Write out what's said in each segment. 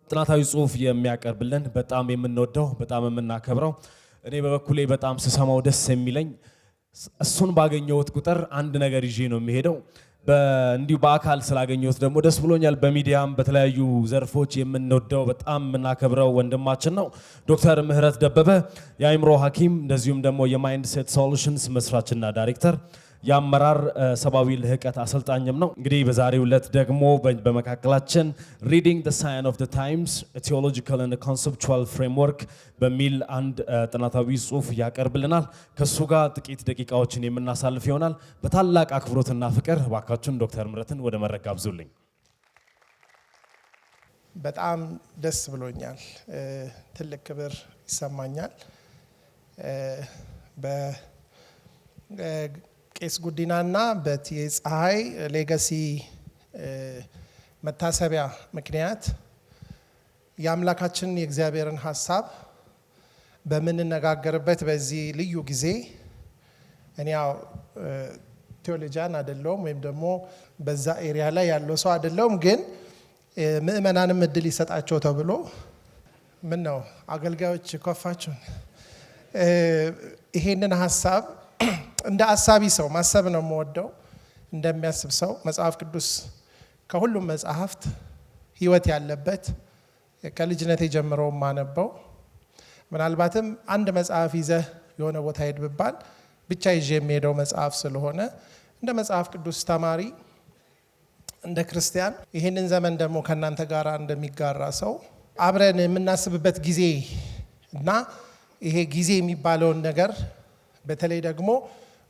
ጥናታዊ ጽሁፍ የሚያቀርብልን በጣም የምንወደው በጣም የምናከብረው እኔ በበኩሌ በጣም ስሰማው ደስ የሚለኝ እሱን ባገኘሁት ቁጥር አንድ ነገር ይዤ ነው የሚሄደው። እንዲሁ በአካል ስላገኘሁት ደግሞ ደስ ብሎኛል። በሚዲያም በተለያዩ ዘርፎች የምንወደው በጣም የምናከብረው ወንድማችን ነው ዶክተር ምህረት ደበበ የአእምሮ ሐኪም እንደዚሁም ደግሞ የማይንድ ሴት ሶሉሽንስ መስራችና ዳይሬክተር የአመራር ሰብአዊ ልህቀት አሰልጣኝም ነው። እንግዲህ በዛሬው ዕለት ደግሞ በመካከላችን ሪዲንግ ዘ ሳይን ኦፍ ዘ ታይምስ ቲዮሎጂካል ኤንድ ኮንሰፕቹዋል ፍሬምወርክ በሚል አንድ ጥናታዊ ጽሁፍ ያቀርብልናል። ከሱ ጋር ጥቂት ደቂቃዎችን የምናሳልፍ ይሆናል። በታላቅ አክብሮትና ፍቅር እባካችሁን ዶክተር ምህረትን ወደ መድረክ ጋብዙልኝ። በጣም ደስ ብሎኛል። ትልቅ ክብር ይሰማኛል። ቄስ ጉዲናና በቲዬ ፀሐይ ሌጋሲ መታሰቢያ ምክንያት የአምላካችን የእግዚአብሔርን ሐሳብ በምንነጋገርበት በዚህ ልዩ ጊዜ እኔ ያው ቴዎሎጂያን አይደለሁም ወይም ደግሞ በዛ ኤሪያ ላይ ያለው ሰው አይደለሁም፣ ግን ምእመናንም እድል ይሰጣቸው ተብሎ ምን ነው አገልጋዮች ኮፋችሁን ይሄንን ሐሳብ እንደ አሳቢ ሰው ማሰብ ነው የምወደው። እንደሚያስብ ሰው መጽሐፍ ቅዱስ ከሁሉም መጽሐፍት ህይወት ያለበት ከልጅነቴ ጀምሮ ማነበው፣ ምናልባትም አንድ መጽሐፍ ይዘህ የሆነ ቦታ ሄድ ብባል ብቻ ይዤ የሚሄደው መጽሐፍ ስለሆነ እንደ መጽሐፍ ቅዱስ ተማሪ እንደ ክርስቲያን ይህንን ዘመን ደግሞ ከእናንተ ጋር እንደሚጋራ ሰው አብረን የምናስብበት ጊዜ እና ይሄ ጊዜ የሚባለውን ነገር በተለይ ደግሞ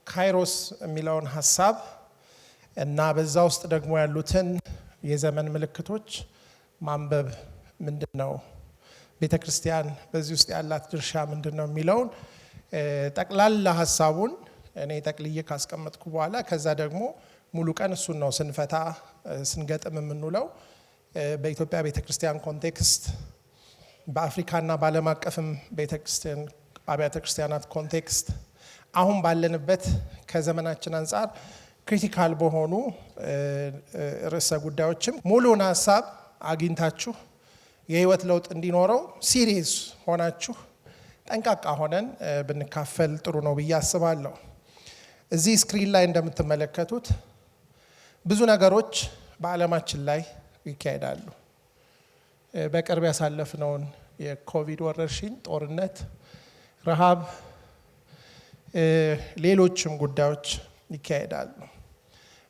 ካይሮስ የሚለውን ሐሳብ እና በዛ ውስጥ ደግሞ ያሉትን የዘመን ምልክቶች ማንበብ ምንድነው፣ ቤተክርስቲያን በዚህ ውስጥ ያላት ድርሻ ምንድነው የሚለውን ጠቅላላ ሐሳቡን እኔ ጠቅልዬ ካስቀመጥኩ በኋላ ከዛ ደግሞ ሙሉ ቀን እሱን ነው ስንፈታ ስንገጥም የምንውለው። በኢትዮጵያ ቤተክርስቲያን ኮንቴክስት በአፍሪካና በዓለም አቀፍም ቤተክርስቲያን አብያተ ክርስቲያናት ኮንቴክስት አሁን ባለንበት ከዘመናችን አንጻር ክሪቲካል በሆኑ ርዕሰ ጉዳዮችም ሙሉን ሐሳብ አግኝታችሁ የህይወት ለውጥ እንዲኖረው ሲሪየስ ሆናችሁ ጠንቃቃ ሆነን ብንካፈል ጥሩ ነው ብዬ አስባለሁ። እዚህ ስክሪን ላይ እንደምትመለከቱት ብዙ ነገሮች በዓለማችን ላይ ይካሄዳሉ። በቅርብ ያሳለፍነውን የኮቪድ ወረርሽኝ፣ ጦርነት፣ ረሃብ፣ ሌሎችም ጉዳዮች ይካሄዳሉ።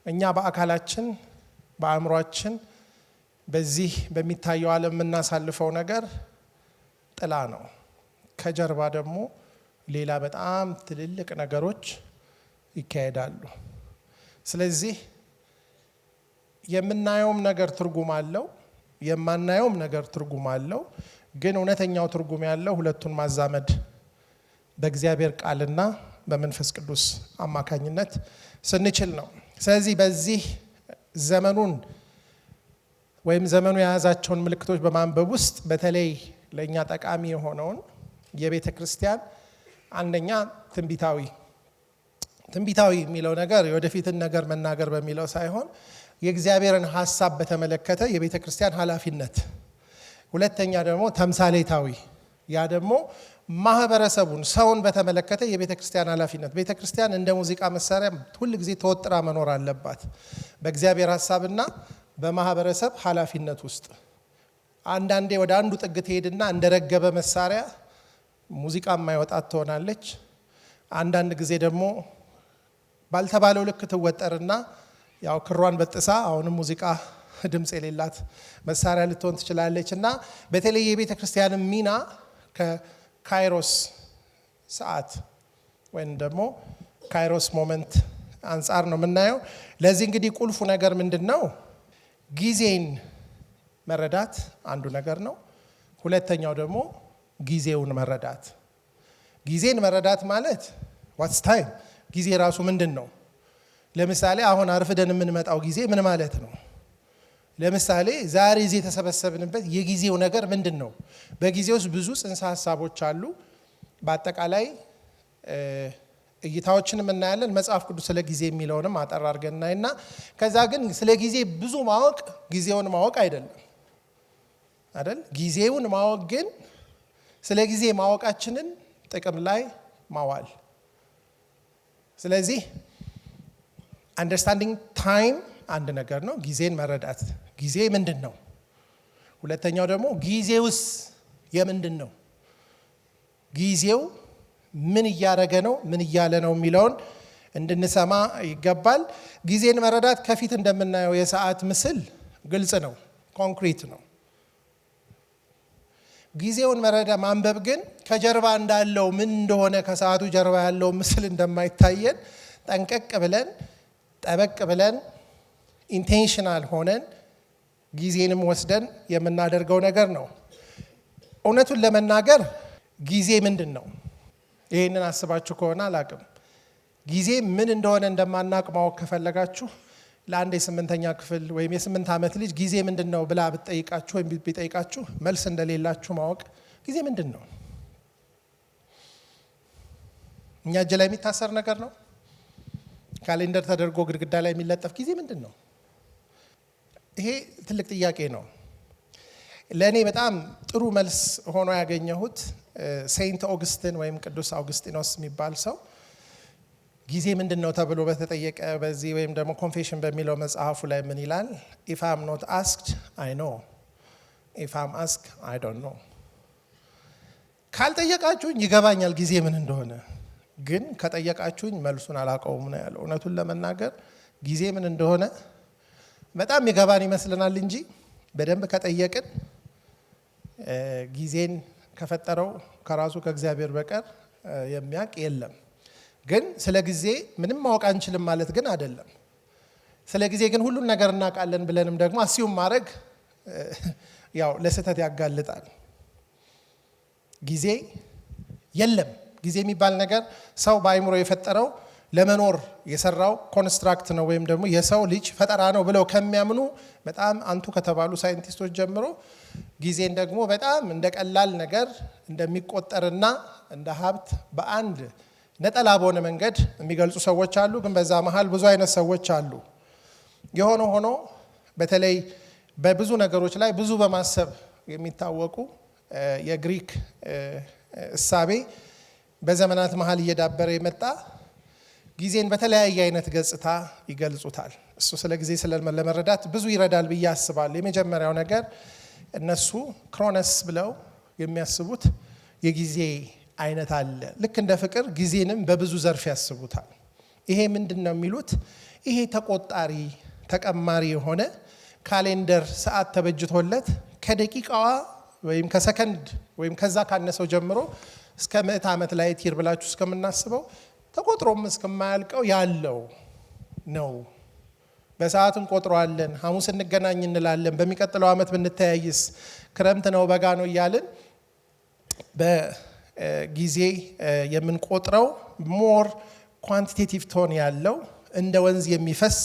እኛ በአካላችን በአእምሯችን በዚህ በሚታየው ዓለም የምናሳልፈው ነገር ጥላ ነው። ከጀርባ ደግሞ ሌላ በጣም ትልልቅ ነገሮች ይካሄዳሉ። ስለዚህ የምናየውም ነገር ትርጉም አለው፣ የማናየውም ነገር ትርጉም አለው። ግን እውነተኛው ትርጉም ያለው ሁለቱን ማዛመድ በእግዚአብሔር ቃልና በመንፈስ ቅዱስ አማካኝነት ስንችል ነው። ስለዚህ በዚህ ዘመኑን ወይም ዘመኑ የያዛቸውን ምልክቶች በማንበብ ውስጥ በተለይ ለእኛ ጠቃሚ የሆነውን የቤተ ክርስቲያን አንደኛ ትንቢታዊ የሚለው ነገር የወደፊትን ነገር መናገር በሚለው ሳይሆን የእግዚአብሔርን ሐሳብ በተመለከተ የቤተ ክርስቲያን ኃላፊነት፣ ሁለተኛ ደግሞ ተምሳሌታዊ፣ ያ ደግሞ ማህበረሰቡን ሰውን በተመለከተ የቤተ ክርስቲያን ኃላፊነት። ቤተ ክርስቲያን እንደ ሙዚቃ መሳሪያ ሁል ጊዜ ተወጥራ መኖር አለባት በእግዚአብሔር ሐሳብና በማህበረሰብ ኃላፊነት ውስጥ። አንዳንዴ ወደ አንዱ ጥግ ትሄድና እንደረገበ መሳሪያ ሙዚቃ የማይወጣት ትሆናለች። አንዳንድ ጊዜ ደግሞ ባልተባለው ልክ ትወጠርና ያው ክሯን በጥሳ አሁንም ሙዚቃ ድምጽ የሌላት መሳሪያ ልትሆን ትችላለች። እና በተለይ የቤተ ክርስቲያን ሚና ከካይሮስ ሰዓት ወይም ደግሞ ካይሮስ ሞመንት አንጻር ነው የምናየው። ለዚህ እንግዲህ ቁልፉ ነገር ምንድነው? ጊዜን መረዳት አንዱ ነገር ነው። ሁለተኛው ደግሞ ጊዜውን መረዳት። ጊዜን መረዳት ማለት ዋትስ ታይም፣ ጊዜ ራሱ ምንድን ነው? ለምሳሌ አሁን አርፍደን የምንመጣው ጊዜ ምን ማለት ነው? ለምሳሌ ዛሬ እዚህ የተሰበሰብንበት የጊዜው ነገር ምንድን ነው? በጊዜ ውስጥ ብዙ ጽንሰ ሐሳቦች አሉ። በአጠቃላይ እይታዎችን እናያለን። መጽሐፍ ቅዱስ ስለ ጊዜ የሚለውንም አጠር አድርገን እናይና ከዛ ግን ስለ ጊዜ ብዙ ማወቅ ጊዜውን ማወቅ አይደለም አይደል? ጊዜውን ማወቅ ግን ስለ ጊዜ ማወቃችንን ጥቅም ላይ ማዋል። ስለዚህ አንደርስታንዲንግ ታይም አንድ ነገር ነው፣ ጊዜን መረዳት። ጊዜ ምንድን ነው? ሁለተኛው ደግሞ ጊዜውስ የምንድን ነው? ጊዜው ምን እያደረገ ነው፣ ምን እያለ ነው የሚለውን እንድንሰማ ይገባል። ጊዜን መረዳት ከፊት እንደምናየው የሰዓት ምስል ግልጽ ነው፣ ኮንክሪት ነው። ጊዜውን መረዳ ማንበብ ግን ከጀርባ እንዳለው ምን እንደሆነ ከሰዓቱ ጀርባ ያለው ምስል እንደማይታየን ጠንቀቅ ብለን ጠበቅ ብለን ኢንቴንሽናል ሆነን ጊዜንም ወስደን የምናደርገው ነገር ነው። እውነቱን ለመናገር ጊዜ ምንድን ነው? ይህንን አስባችሁ ከሆነ አላቅም። ጊዜ ምን እንደሆነ እንደማናቅ ማወቅ ከፈለጋችሁ ለአንድ የ8ኛ ክፍል ወይም የ8 ዓመት ልጅ ጊዜ ምንድን ነው ብላ ብትጠይቃችሁ ወይም ቢጠይቃችሁ መልስ እንደሌላችሁ ማወቅ ጊዜ ምንድን ነው? እኛ እጅ ላይ የሚታሰር ነገር ነው? ካሌንደር ተደርጎ ግድግዳ ላይ የሚለጠፍ ጊዜ ምንድን ነው? ይሄ ትልቅ ጥያቄ ነው። ለእኔ በጣም ጥሩ መልስ ሆኖ ያገኘሁት ሴንት ኦግስቲን ወይም ቅዱስ አውግስጢኖስ የሚባል ሰው ጊዜ ምንድን ነው ተብሎ በተጠየቀ በዚህ ወይም ደግሞ ኮንፌሽን በሚለው መጽሐፉ ላይ ምን ይላል? ኢፍ አም ኖት አስክድ አይ ኖ፣ ኢፍ አም አስክ አይ ዶንት ኖ። ካልጠየቃችሁኝ ይገባኛል ጊዜ ምን እንደሆነ፣ ግን ከጠየቃችሁኝ መልሱን አላውቀውም ነው ያለው። እውነቱን ለመናገር ጊዜ ምን እንደሆነ በጣም ይገባን ይመስልናል እንጂ በደንብ ከጠየቅን ጊዜን ከፈጠረው ከራሱ ከእግዚአብሔር በቀር የሚያውቅ የለም። ግን ስለ ጊዜ ምንም ማወቅ አንችልም ማለት ግን አይደለም። ስለ ጊዜ ግን ሁሉን ነገር እናውቃለን ብለንም ደግሞ አስዩም ማድረግ ያው ለስህተት ያጋልጣል። ጊዜ የለም። ጊዜ የሚባል ነገር ሰው በአይምሮ የፈጠረው ለመኖር የሰራው ኮንስትራክት ነው ወይም ደግሞ የሰው ልጅ ፈጠራ ነው ብለው ከሚያምኑ በጣም አንቱ ከተባሉ ሳይንቲስቶች ጀምሮ ጊዜን ደግሞ በጣም እንደ ቀላል ነገር እንደሚቆጠርና እንደ ሀብት በአንድ ነጠላ በሆነ መንገድ የሚገልጹ ሰዎች አሉ። ግን በዛ መሃል ብዙ አይነት ሰዎች አሉ። የሆነ ሆኖ በተለይ በብዙ ነገሮች ላይ ብዙ በማሰብ የሚታወቁ የግሪክ እሳቤ በዘመናት መሃል እየዳበረ የመጣ ጊዜን በተለያየ አይነት ገጽታ ይገልጹታል። እሱ ስለ ጊዜ ለመረዳት ብዙ ይረዳል ብዬ አስባለሁ። የመጀመሪያው ነገር እነሱ ክሮነስ ብለው የሚያስቡት የጊዜ አይነት አለ። ልክ እንደ ፍቅር ጊዜንም በብዙ ዘርፍ ያስቡታል። ይሄ ምንድን ነው የሚሉት? ይሄ ተቆጣሪ ተቀማሪ የሆነ ካሌንደር ሰዓት ተበጅቶለት ከደቂቃዋ ወይም ከሰከንድ ወይም ከዛ ካነሰው ጀምሮ እስከ 100 ዓመት ላይ ቲር ብላችሁ እስከምናስበው ተቆጥሮም እስከማያልቀው ያለው ነው። በሰዓት እንቆጥረዋለን። ሐሙስ እንገናኝ እንላለን። በሚቀጥለው ዓመት ብንተያይስ ክረምት ነው በጋ ነው እያልን በጊዜ የምንቆጥረው ሞር ኳንቲቴቲቭ ቶን ያለው እንደ ወንዝ የሚፈስ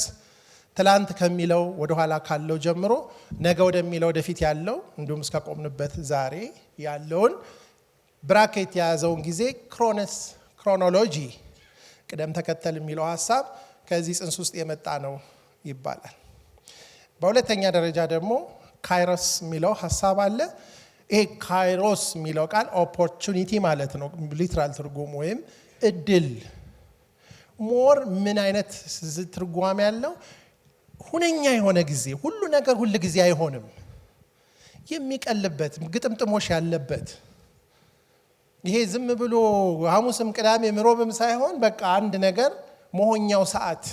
ትላንት ከሚለው ወደኋላ ካለው ጀምሮ ነገ ወደሚለው ወደፊት ያለው እንዲሁም እስከቆምንበት ዛሬ ያለውን ብራኬት የያዘውን ጊዜ ክሮነስ ክሮኖሎጂ ቅደም ተከተል የሚለው ሐሳብ ከዚህ ጽንስ ውስጥ የመጣ ነው ይባላል። በሁለተኛ ደረጃ ደግሞ ካይሮስ የሚለው ሐሳብ አለ። ይሄ ካይሮስ የሚለው ቃል ኦፖርቹኒቲ ማለት ነው ሊትራል ትርጉሙ ወይም እድል። ሞር ምን አይነት ትርጓሜ ያለው? ሁነኛ የሆነ ጊዜ። ሁሉ ነገር ሁሉ ጊዜ አይሆንም። የሚቀልበት ግጥምጥሞሽ ያለበት ይሄ ዝም ብሎ ሐሙስም ቅዳሜም ሮብም ሳይሆን በቃ አንድ ነገር መሆኛው ሰዓት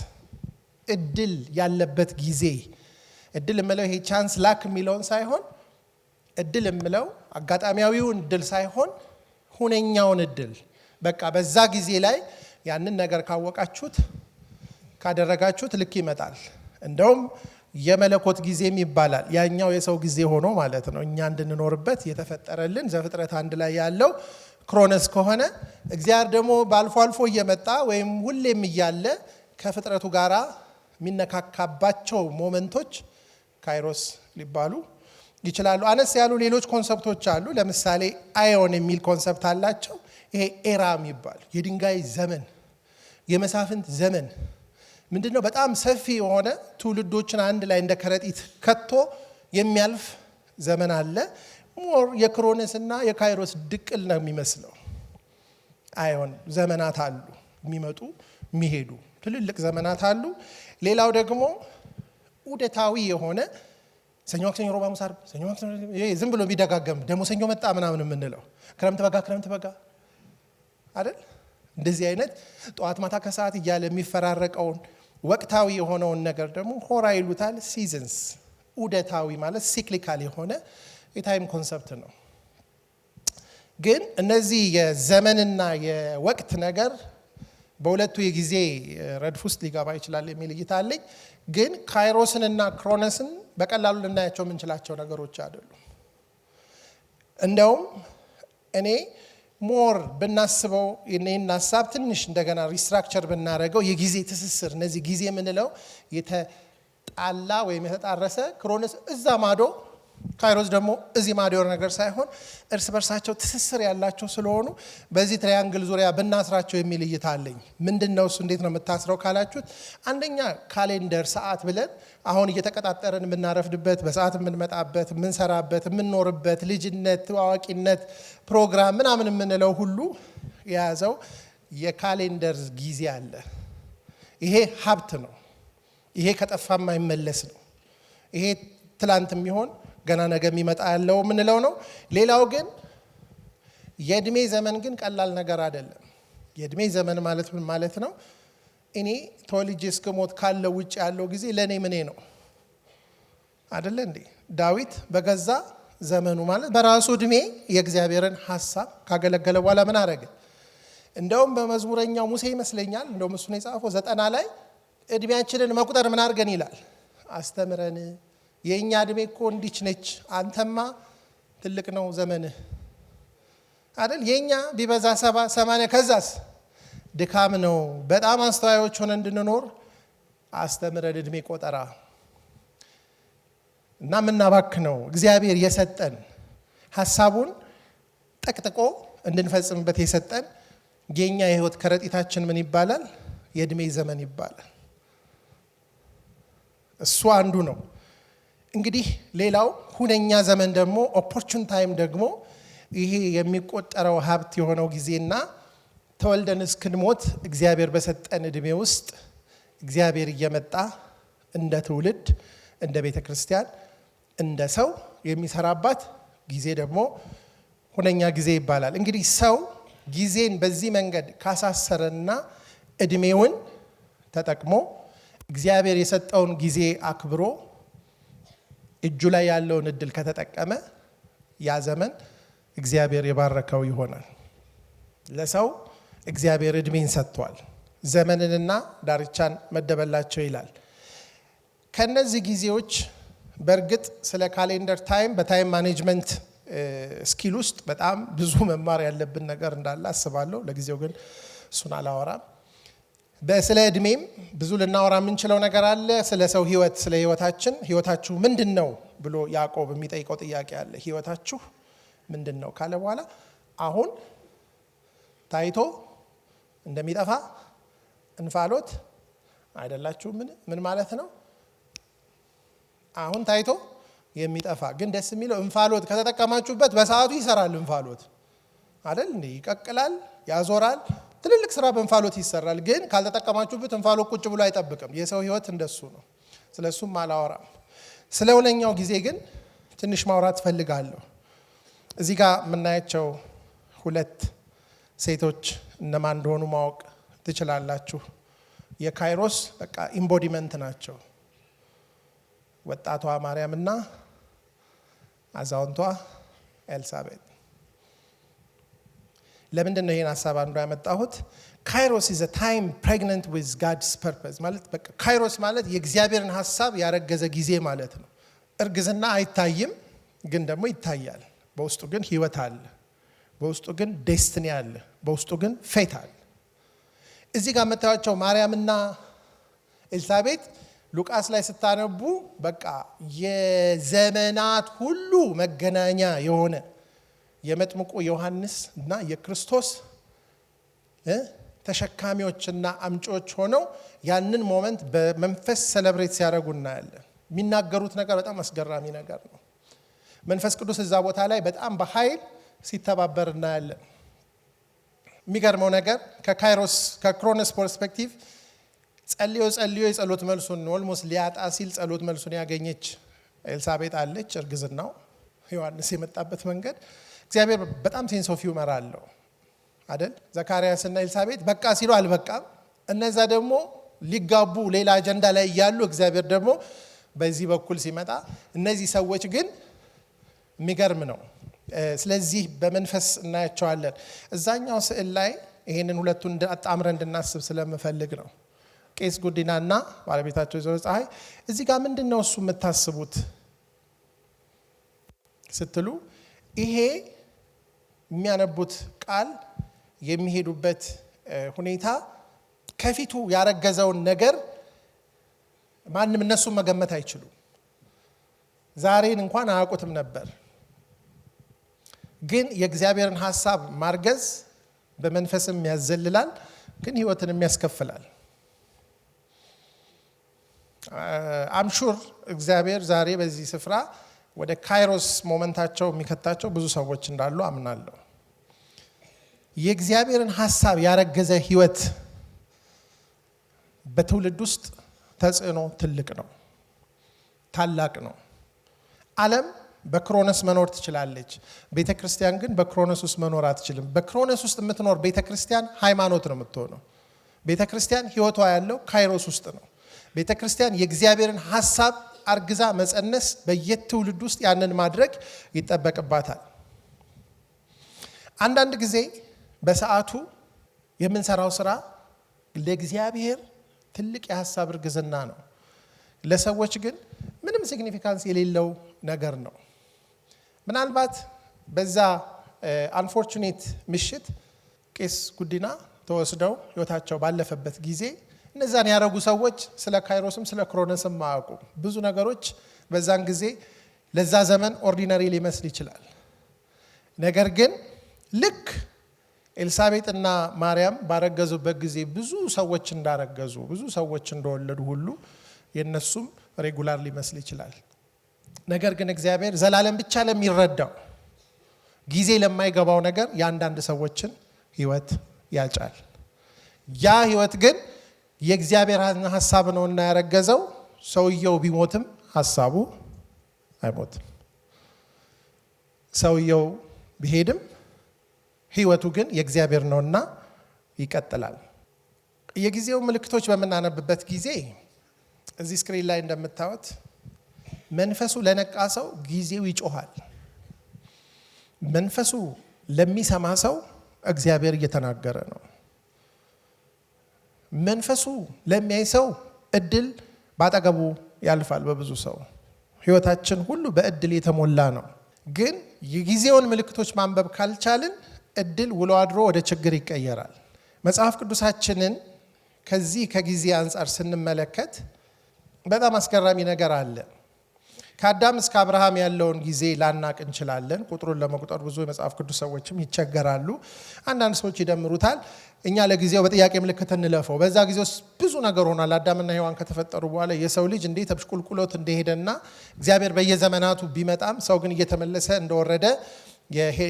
እድል ያለበት ጊዜ። እድል የምለው ይሄ ቻንስ ላክ የሚለውን ሳይሆን እድል የምለው አጋጣሚያዊውን እድል ሳይሆን ሁነኛውን እድል። በቃ በዛ ጊዜ ላይ ያንን ነገር ካወቃችሁት ካደረጋችሁት ልክ ይመጣል። እንደውም የመለኮት ጊዜም ይባላል። ያኛው የሰው ጊዜ ሆኖ ማለት ነው እኛ እንድንኖርበት የተፈጠረልን ዘፍጥረት 1 ላይ ያለው ክሮነስ ከሆነ እግዚአብሔር ደግሞ ባልፎ አልፎ እየመጣ ወይም ሁሌም እያለ ከፍጥረቱ ጋራ የሚነካካባቸው ሞመንቶች ካይሮስ ሊባሉ ይችላሉ። አነስ ያሉ ሌሎች ኮንሰፕቶች አሉ። ለምሳሌ አዮን የሚል ኮንሰፕት አላቸው። ይሄ ኤራ የሚባል የድንጋይ ዘመን፣ የመሳፍንት ዘመን ምንድነው? በጣም ሰፊ የሆነ ትውልዶችን አንድ ላይ እንደ ከረጢት ከቶ የሚያልፍ ዘመን አለ። ሞር የክሮኖስና የካይሮስ ድቅል ነው የሚመስለው። አይሆን ዘመናት አሉ የሚመጡ የሚሄዱ ትልልቅ ዘመናት አሉ። ሌላው ደግሞ ዑደታዊ የሆነ ሰኞ ማክሰኞ ረቡዕ ሐሙስ ዓርብ ሰኞ ማክሰኞ ይሄ ዝም ብሎ ቢደጋገም ደሞ ሰኞ መጣ ምናምን የምንለው ክረምት በጋ አይደል? እንደዚህ አይነት ጧት ማታ ከሰዓት እያለ የሚፈራረቀውን ወቅታዊ የሆነውን ነገር ደግሞ ሆራ ይሉታል። ሲዝንስ ዑደታዊ ማለት ሲክሊካል የሆነ የታይም ኮንሰፕት ነው። ግን እነዚህ የዘመንና የወቅት ነገር በሁለቱ የጊዜ ረድፍ ውስጥ ሊገባ ይችላል የሚል እይታ አለኝ። ግን ካይሮስንና ክሮኖስን በቀላሉ ልናያቸው የምንችላቸው ነገሮች አይደሉም። እንደውም እኔ ሞር ብናስበው እኔን ሐሳብ ትንሽ እንደገና ሪስትራክቸር ብናደርገው የጊዜ ትስስር እነዚህ ጊዜ የምንለው የተጣላ ወይም የተጣረሰ ክሮኖስ እዛ ማዶ ካይሮስ ደግሞ እዚህ ማዶ የሆነ ነገር ሳይሆን እርስ በርሳቸው ትስስር ያላቸው ስለሆኑ በዚህ ትሪያንግል ዙሪያ ብናስራቸው የሚል እይታ አለኝ። ምንድነው እሱ? እንዴት ነው የምታስረው ካላችሁት፣ አንደኛ ካሌንደር ሰዓት ብለን አሁን እየተቀጣጠረን የምናረፍድበት በሰዓት የምንመጣበት የምንሰራበት የምንኖርበት ልጅነት አዋቂነት ፕሮግራም ምናምን የምንለው ሁሉ የያዘው የካሌንደር ጊዜ አለ። ይሄ ሀብት ነው። ይሄ ከጠፋ የማይመለስ ነው። ይሄ ትላንት የሚሆን ገና ነገ የሚመጣ ያለው የምንለው ነው። ሌላው ግን የእድሜ ዘመን ግን ቀላል ነገር አይደለም። የእድሜ ዘመን ማለት ምን ማለት ነው? እኔ ተወልጄ እስክሞት ካለው ውጭ ያለው ጊዜ ለኔ ምኔ ነው አይደለ እንዴ? ዳዊት በገዛ ዘመኑ ማለት በራሱ እድሜ የእግዚአብሔርን ሐሳብ ካገለገለ በኋላ ምን አረገ? እንደውም በመዝሙረኛው ሙሴ ይመስለኛል እንደውም እሱ ነው የጻፈው 90 ላይ እድሜያችንን መቁጠር ምን አድርገን ይላል? አስተምረን። የኛ እድሜ እኮ እንዲች ነች፣ አንተማ ትልቅ ነው ዘመንህ አይደል? የኛ ቢበዛ 70 80 ከዛስ ድካም ነው። በጣም አስተዋዮች ሆነ እንድንኖር አስተምረን እድሜ ቆጠራ እና ምናባክ ነው እግዚአብሔር የሰጠን ሐሳቡን ጠቅጥቆ እንድንፈጽምበት የሰጠን የኛ የህይወት ከረጢታችን ምን ይባላል? የእድሜ ዘመን ይባላል። እሱ አንዱ ነው። እንግዲህ ሌላው ሁነኛ ዘመን ደግሞ ኦፖርቹን ታይም ደግሞ ይሄ የሚቆጠረው ሀብት የሆነው ጊዜና ተወልደን እስክንሞት እግዚአብሔር በሰጠን እድሜ ውስጥ እግዚአብሔር እየመጣ እንደ ትውልድ እንደ ቤተ ክርስቲያን እንደ ሰው የሚሰራባት ጊዜ ደግሞ ሁነኛ ጊዜ ይባላል። እንግዲህ ሰው ጊዜን በዚህ መንገድ ካሳሰረና እድሜውን ተጠቅሞ እግዚአብሔር የሰጠውን ጊዜ አክብሮ እጁ ላይ ያለውን እድል ከተጠቀመ ያ ዘመን እግዚአብሔር የባረከው ይሆናል። ለሰው እግዚአብሔር እድሜን ሰጥቷል። ዘመንንና ዳርቻን መደበላቸው ይላል። ከነዚህ ጊዜዎች በእርግጥ ስለ ካሌንደር ታይም በታይም ማኔጅመንት ስኪል ውስጥ በጣም ብዙ መማር ያለብን ነገር እንዳለ አስባለሁ። ለጊዜው ግን እሱን አላወራም። በስለ እድሜም ብዙ ልናወራ የምንችለው ነገር አለ። ስለ ሰው ህይወት፣ ስለ ህይወታችሁ ምንድን ነው ብሎ ያዕቆብ የሚጠይቀው ጥያቄ አለ። ህይወታችሁ ምንድን ነው ካለ በኋላ አሁን ታይቶ እንደሚጠፋ እንፋሎት አይደላችሁ? ምን ማለት ነው? አሁን ታይቶ የሚጠፋ ግን ደስ የሚለው እንፋሎት ከተጠቀማችሁበት በሰዓቱ ይሰራል። እንፋሎት አይደል እንዴ? ይቀቅላል፣ ያዞራል። ትልልቅ ስራ በእንፋሎት ይሰራል። ግን ካልተጠቀማችሁበት እንፋሎት ቁጭ ብሎ አይጠብቅም። የሰው ህይወት እንደሱ ነው። ስለሱም አላወራም። ስለ ሁለኛው ጊዜ ግን ትንሽ ማውራት ፈልጋለሁ። እዚህ ጋር የምናያቸው ሁለት ሴቶች እነማን እንደሆኑ ማወቅ ትችላላችሁ። የካይሮስ በቃ ኢምቦዲመንት ናቸው። ወጣቷ ማርያምና አዛውንቷ ኤልሳቤጥ። ለምንድን ነው ይሄን ሐሳብ አንዱ ያመጣሁት? ካይሮስ is a time pregnant with God's purpose ማለት በቃ ካይሮስ ማለት የእግዚአብሔርን ሐሳብ ያረገዘ ጊዜ ማለት ነው። እርግዝና አይታይም፣ ግን ደግሞ ይታያል። በውስጡ ግን ህይወት አለ። በውስጡ ግን ዴስቲኒ አለ። በውስጡ ግን ፌት አለ። እዚህ ጋር መታያቸው ማርያምና ኤልሳቤጥ ሉቃስ ላይ ስታነቡ በቃ የዘመናት ሁሉ መገናኛ የሆነ የመጥምቁ ዮሐንስ እና የክርስቶስ ተሸካሚዎችና አምጪዎች ሆነው ያንን ሞመንት በመንፈስ ሴሌብሬት ሲያደርጉ እናያለን። የሚናገሩት ነገር በጣም አስገራሚ ነገር ነው። መንፈስ ቅዱስ እዛ ቦታ ላይ በጣም በኃይል ሲተባበር እናያለን። የሚገርመው ነገር ከክሮኖስ ፐርስፔክቲቭ ጸልዮ የጸሎት መልሱን ኦልሞስት ሊያጣ ሲል ጸሎት መልሱን ያገኘች ኤልሳቤጥ አለች። እርግዝናው ዮሐንስ የመጣበት መንገድ እግዚአብሔር በጣም ሴንስ ኦፍ ሂውመር አለው አይደል? ዘካርያስ እና ኤልሳቤጥ በቃ ሲሉ አልበቃም። እነዛ ደግሞ ሊጋቡ ሌላ አጀንዳ ላይ ያሉ እግዚአብሔር ደግሞ በዚህ በኩል ሲመጣ እነዚህ ሰዎች ግን የሚገርም ነው። ስለዚህ በመንፈስ እናያቸዋለን። እዛኛው ስዕል ላይ ይሄንን ሁለቱን አጣምረን እንድናስብ ስለምፈልግ ነው። ቄስ ጉዲናና ባለቤታቸው ወይዘሮ ፀሐይ እዚህ ጋር ምንድነው እሱ የምታስቡት ስትሉ ይሄ የሚያነቡት ቃል የሚሄዱበት ሁኔታ ከፊቱ ያረገዘውን ነገር ማንም እነሱ መገመት አይችሉም። ዛሬን እንኳን አያውቁትም ነበር። ግን የእግዚአብሔርን ሐሳብ ማርገዝ በመንፈስም ያዘልላል፣ ግን ህይወትንም ያስከፍላል። አምሹር እግዚአብሔር ዛሬ በዚህ ስፍራ ወደ ካይሮስ ሞመንታቸው የሚከታቸው ብዙ ሰዎች እንዳሉ አምናለሁ። የእግዚአብሔርን ሐሳብ ያረገዘ ህይወት በትውልድ ውስጥ ተጽዕኖ ትልቅ ነው፣ ታላቅ ነው። ዓለም በክሮኖስ መኖር ትችላለች። ቤተክርስቲያን ግን በክሮኖስ ውስጥ መኖር አትችልም። በክሮኖስ ውስጥ የምትኖር ቤተክርስቲያን ሃይማኖት ነው የምትሆነው። ቤተክርስቲያን ህይወቷ ያለው ካይሮስ ውስጥ ነው። ቤተክርስቲያን የእግዚአብሔርን ሐሳብ አርግዛ መጸነስ በየትውልድ ውስጥ ያንን ማድረግ ይጠበቅባታል። አንዳንድ ጊዜ በሰዓቱ የምንሰራው ስራ ለእግዚአብሔር ትልቅ የሐሳብ እርግዝና ነው። ለሰዎች ግን ምንም ሲግኒፊካንስ የሌለው ነገር ነው። ምናልባት በዛ አንፎርቹኔት ምሽት ቄስ ጉዲና ተወስደው ህይወታቸው ባለፈበት ጊዜ እነዛን ያረጉ ሰዎች ስለ ካይሮስም ስለ ክሮኖስም ማያውቁ ብዙ ነገሮች በዛን ጊዜ ለዛ ዘመን ኦርዲነሪ ሊመስል ይችላል። ነገር ግን ልክ ኤልሳቤጥና ማርያም ባረገዙበት ጊዜ ብዙ ሰዎች እንዳረገዙ ብዙ ሰዎች እንደወለዱ ሁሉ የነሱም ሬጉላር ሊመስል ይችላል። ነገር ግን እግዚአብሔር ዘላለም ብቻ ለሚረዳው ጊዜ ለማይገባው ነገር የአንዳንድ ሰዎችን ህይወት ያጫል። ያ ህይወት ግን የእግዚአብሔር ሐሳብ ነውና ያረገዘው። ሰውየው ቢሞትም ሐሳቡ አይሞትም። ሰውየው ቢሄድም ህይወቱ ግን የእግዚአብሔር ነውና ይቀጥላል። የጊዜው ምልክቶች በመናነብበት ጊዜ እዚህ ስክሪን ላይ እንደምታዩት መንፈሱ ለነቃ ሰው ጊዜው ይጮሃል። መንፈሱ ለሚሰማ ሰው እግዚአብሔር እየተናገረ ነው። መንፈሱ ለሚያይ ሰው እድል ባጠገቡ ያልፋል። በብዙ ሰው ህይወታችን ሁሉ በእድል የተሞላ ነው። ግን የጊዜውን ምልክቶች ማንበብ ካልቻልን እድል ውሎ አድሮ ወደ ችግር ይቀየራል። መጽሐፍ ቅዱሳችንን ከዚህ ከጊዜ አንጻር ስንመለከት በጣም አስገራሚ ነገር አለ። ከአዳም እስከ አብርሃም ያለውን ጊዜ ላናቅ እንችላለን። ቁጥሩን ለመቁጠር ብዙ የመጽሐፍ ቅዱስ ሰዎችም ይቸገራሉ። አንዳንድ ሰዎች ይደምሩታል። እኛ ለጊዜው በጥያቄ ምልክት እንለፈው። በዛ ጊዜ ውስጥ ብዙ ነገር ሆኗል። አዳምና ሔዋን ከተፈጠሩ በኋላ የሰው ልጅ እንዴት ቁልቁሎት እንደሄደና እግዚአብሔር በየዘመናቱ ቢመጣም ሰው ግን እየተመለሰ እንደወረደ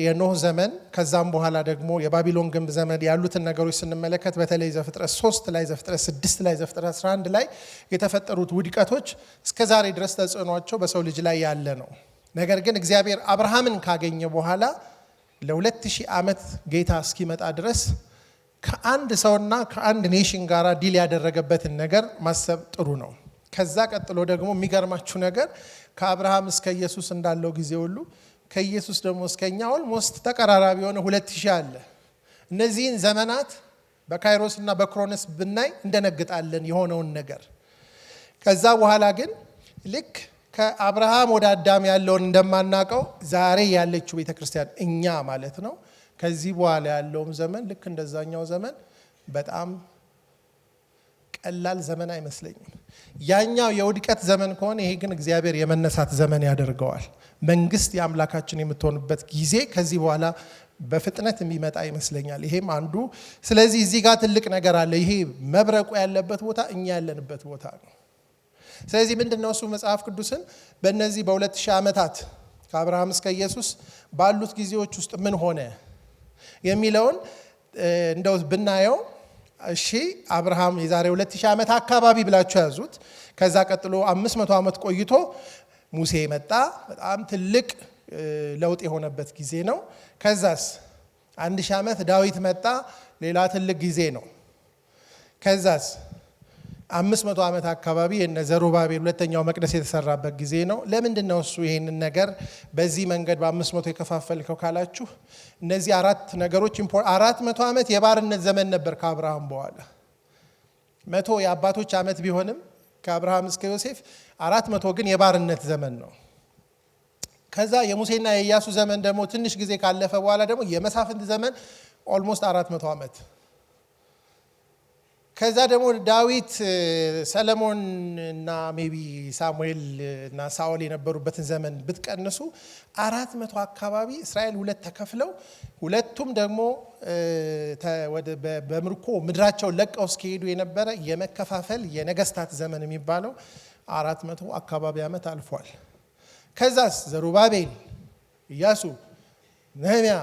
የኖህ ዘመን ከዛም በኋላ ደግሞ የባቢሎን ግንብ ዘመን ያሉትን ነገሮች ስንመለከት በተለይ ዘፍጥረት 3 ላይ ዘፍጥረት 6 ላይ ዘፍጥረት 11 ላይ የተፈጠሩት ውድቀቶች እስከ ዛሬ ድረስ ተጽዕኗቸው በሰው ልጅ ላይ ያለ ነው። ነገር ግን እግዚአብሔር አብርሃምን ካገኘ በኋላ ለ2000 ዓመት ጌታ እስኪመጣ ድረስ ከአንድ ሰውና ከአንድ ኔሽን ጋር ዲል ያደረገበትን ነገር ማሰብ ጥሩ ነው። ከዛ ቀጥሎ ደግሞ የሚገርማችሁ ነገር ከአብርሃም እስከ ኢየሱስ እንዳለው ጊዜ ሁሉ ከኢየሱስ ደግሞ እስከኛ ኦልሞስት ተቀራራቢ የሆነ 2000 አለ። እነዚህን ዘመናት በካይሮስና በክሮኖስ ብናይ እንደነግጣለን የሆነውን ነገር። ከዛ በኋላ ግን ልክ ከአብርሃም ወደ አዳም ያለውን እንደማናቀው ዛሬ ያለችው ቤተክርስቲያን እኛ ማለት ነው። ከዚህ በኋላ ያለውም ዘመን ልክ እንደዛኛው ዘመን በጣም ቀላል ዘመን አይመስለኝም። ያኛው የውድቀት ዘመን ከሆነ ይሄ ግን እግዚአብሔር የመነሳት ዘመን ያደርገዋል። መንግስት የአምላካችን የምትሆንበት ጊዜ ከዚህ በኋላ በፍጥነት የሚመጣ ይመስለኛል። ይሄም አንዱ። ስለዚህ እዚህ ጋር ትልቅ ነገር አለ። ይሄ መብረቁ ያለበት ቦታ እኛ ያለንበት ቦታ ነው። ስለዚህ ምንድነው እሱ መጽሐፍ ቅዱስን በእነዚህ በ2000 ዓመታት ከአብርሃም እስከ ኢየሱስ ባሉት ጊዜዎች ውስጥ ምን ሆነ የሚለውን እንደው ብናየው እሺ አብርሃም የዛሬ 2000 ዓመት አካባቢ ብላችሁ ያዙት። ከዛ ቀጥሎ 500 ዓመት ቆይቶ ሙሴ መጣ። በጣም ትልቅ ለውጥ የሆነበት ጊዜ ነው። ከዛስ 1000 ዓመት ዳዊት መጣ። ሌላ ትልቅ ጊዜ ነው። ከዛስ 500 ዓመት አካባቢ የነ ዘሩባቤል ሁለተኛው መቅደስ የተሰራበት ጊዜ ነው። ለምንድን ነው እሱ ይሄንን ነገር በዚህ መንገድ በ500 የከፋፈልከው ካላችሁ እነዚህ አራት ነገሮች 400 ዓመት የባርነት ዘመን ነበር ከአብርሃም በኋላ። 100 የአባቶች ዓመት ቢሆንም ከአብርሃም እስከ ዮሴፍ 400 ግን የባርነት ዘመን ነው። ከዛ የሙሴና የኢያሱ ዘመን ደግሞ ትንሽ ጊዜ ካለፈ በኋላ ደግሞ የመሳፍንት ዘመን ኦልሞስት 400 ዓመት። ከዛ ደግሞ ዳዊት ሰለሞን እና ሜቢ ሳሙኤል እና ሳኦል የነበሩበትን ዘመን ብትቀንሱ 400 አካባቢ እስራኤል ሁለት ተከፍለው ሁለቱም ደግሞ በምርኮ ምድራቸውን ለቀው እስኪሄዱ የነበረ የመከፋፈል የነገስታት ዘመን የሚባለው 400 አካባቢ ዓመት አልፏል። ከዛስ ዘሩባቤል፣ ኢያሱ፣ ነህምያ፣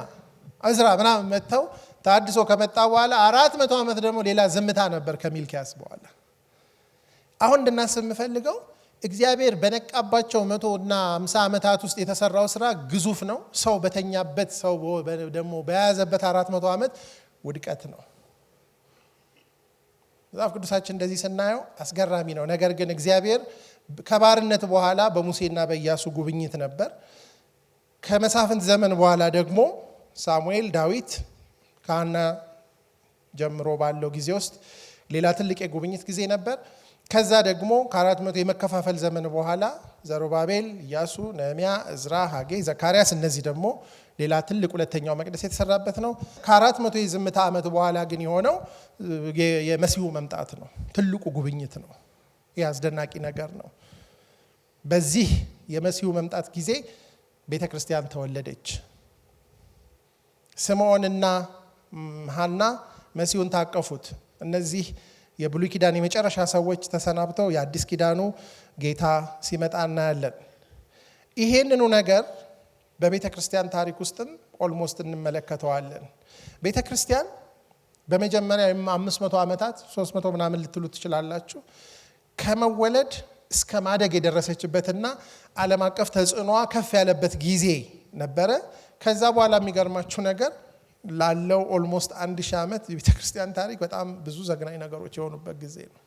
እዝራ ምናምን መጥተው ታድሶ ከመጣ በኋላ 400 ዓመት ደግሞ ሌላ ዝምታ ነበር ከሚልኪያስ በኋላ። አሁን እንድናስብ የምፈልገው እግዚአብሔር በነቃባቸው 100 እና 50 ዓመታት ውስጥ የተሰራው ስራ ግዙፍ ነው። ሰው በተኛበት ሰው ደግሞ በያዘበት 400 ዓመት ውድቀት ነው። መጽሐፍ ቅዱሳችን እንደዚህ ስናየው አስገራሚ ነው። ነገር ግን እግዚአብሔር ከባርነት በኋላ በሙሴና በኢያሱ ጉብኝት ነበር። ከመሳፍንት ዘመን በኋላ ደግሞ ሳሙኤል፣ ዳዊት ከሐና ጀምሮ ባለው ጊዜ ውስጥ ሌላ ትልቅ የጉብኝት ጊዜ ነበር። ከዛ ደግሞ ከ400 የመከፋፈል ዘመን በኋላ ዘሩባቤል፣ ኢያሱ፣ ነህምያ፣ እዝራ፣ ሐጌ፣ ዘካርያስ እነዚህ ደግሞ ሌላ ትልቅ ሁለተኛው መቅደስ የተሰራበት ነው። ከ400 የዝምታ ዓመት በኋላ ግን የሆነው የመሲሁ መምጣት ነው። ትልቁ ጉብኝት ነው። ይህ አስደናቂ ነገር ነው። በዚህ የመሲሁ መምጣት ጊዜ ቤተ ክርስቲያን ተወለደች። ስምዖንና ሐና መሲሁን ታቀፉት። እነዚህ የብሉይ ኪዳን የመጨረሻ ሰዎች ተሰናብተው የአዲስ ኪዳኑ ጌታ ሲመጣ እናያለን። ይሄንኑ ነገር በቤተ ክርስቲያን ታሪክ ውስጥም ኦልሞስት እንመለከተዋለን። ቤተ ክርስቲያን በመጀመሪያ 500 ዓመታት 300 ምናምን ልትሉ ትችላላችሁ ከመወለድ እስከ ማደግ የደረሰችበትና ዓለም አቀፍ ተጽዕኖዋ ከፍ ያለበት ጊዜ ነበረ። ከዛ በኋላ የሚገርማችሁ ነገር ላለው ኦልሞስት 1000 ዓመት የቤተ ክርስቲያን ታሪክ በጣም ብዙ ዘግናኝ ነገሮች የሆኑበት ጊዜ ነው።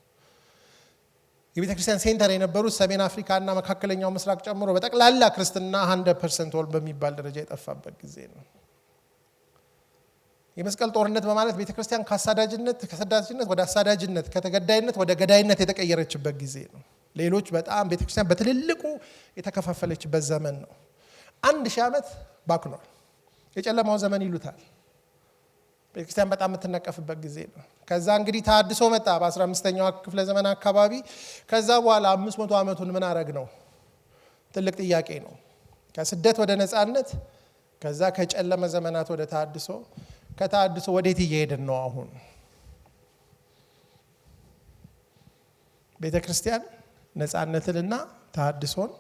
የቤተ ክርስቲያን ሴንተር የነበሩት ሰሜን አፍሪካ እና መካከለኛው ምስራቅ ጨምሮ በጠቅላላ ክርስትና 100% ወል በሚባል ደረጃ የጠፋበት ጊዜ ነው። የመስቀል ጦርነት በማለት ቤተ ክርስቲያን ከሰዳጅነት ወደ አሳዳጅነት፣ ከተገዳይነት ወደ ገዳይነት የተቀየረችበት ጊዜ ነው። ሌሎች በጣም ቤተ ክርስቲያን በትልልቁ የተከፋፈለችበት ዘመን ነው። 1000 ዓመት ባክኗል። የጨለማው ዘመን ይሉታል። ቤተክርስቲያን በጣም የምትነቀፍበት ጊዜ ነው። ከዛ እንግዲህ ተሐድሶ መጣ በ15ኛው ክፍለ ዘመን አካባቢ። ከዛ በኋላ 500 ዓመቱን ምን አረግ ነው ትልቅ ጥያቄ ነው። ከስደት ወደ ነፃነት፣ ከዛ ከጨለመ ዘመናት ወደ ተሐድሶ፣ ከተሐድሶ ወዴት እየሄድን ነው አሁን? ቤተክርስቲያን ነፃነትንና ተሐድሶን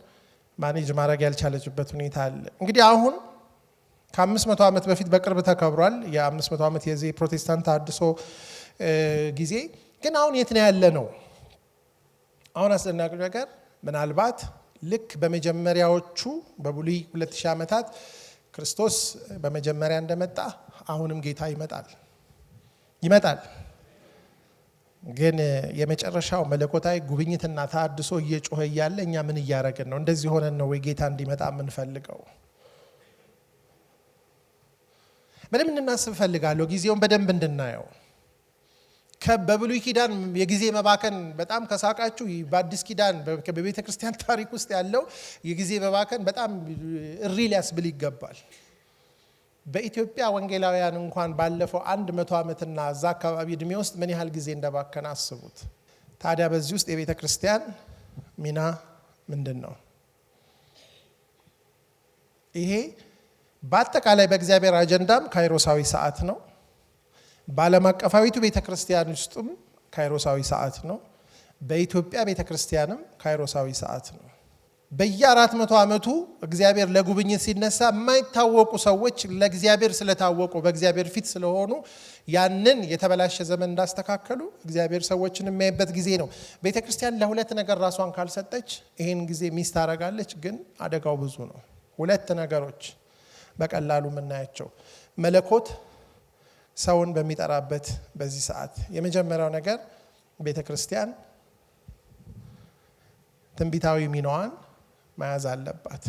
ማኔጅ ማድረግ ያልቻለችበት ሁኔታ አለ። እንግዲህ አሁን ከ500 ዓመት በፊት በቅርብ ተከብሯል የ500 ዓመት የዚህ ፕሮቴስታንት ተሐድሶ ጊዜ። ግን አሁን የት ነው ያለ ነው? አሁን አስደናቂ ነገር ምናልባት ልክ በመጀመሪያዎቹ በብሉይ 2000 ዓመታት ክርስቶስ በመጀመሪያ እንደመጣ አሁንም ጌታ ይመጣል። ግን የመጨረሻው መለኮታዊ ጉብኝትና ተሐድሶ እየጮኸ እያለ እኛ ምን እያደረግን ነው? እንደዚህ ሆነን ነው ወይ ጌታ እንዲመጣ የምንፈልገው? በደንብ እንድናስብ ፈልጋለሁ። ጊዜውን በደንብ እንድናየው። በብሉይ ኪዳን የጊዜ መባከን በጣም ከሳቃችሁ በአዲስ ኪዳን በቤተ ክርስቲያን ታሪክ ውስጥ ያለው የጊዜ መባከን በጣም እሪ ሊያስብል ይገባል። በኢትዮጵያ ወንጌላውያን እንኳን ባለፈው 100 ዓመትና እዛ አካባቢ እድሜ ውስጥ ምን ያህል ጊዜ እንደባከነ አስቡት። ታዲያ በዚህ ውስጥ የቤተ ክርስቲያን ሚና ምንድን ነው? ይሄ በአጠቃላይ በእግዚአብሔር አጀንዳም ካይሮሳዊ ሰዓት ነው። በዓለም አቀፋዊቱ ቤተ ክርስቲያን ውስጥም ካይሮሳዊ ሰዓት ነው። በኢትዮጵያ ቤተ ክርስቲያንም ካይሮሳዊ ሰዓት ነው። በየ400 ዓመቱ እግዚአብሔር ለጉብኝት ሲነሳ የማይታወቁ ሰዎች ለእግዚአብሔር ስለታወቁ በእግዚአብሔር ፊት ስለሆኑ ያንን የተበላሸ ዘመን እንዳስተካከሉ እግዚአብሔር ሰዎችን የሚያይበት ጊዜ ነው። ቤተክርስቲያን ለሁለት ነገር ራሷን ካልሰጠች ይሄን ጊዜ ሚስ ታረጋለች። ግን አደጋው ብዙ ነው። ሁለት ነገሮች በቀላሉ የምናያቸው መለኮት ሰውን በሚጠራበት በዚህ ሰዓት የመጀመሪያው ነገር ቤተክርስቲያን ትንቢታዊ ሚናዋን መያዝ አለባት።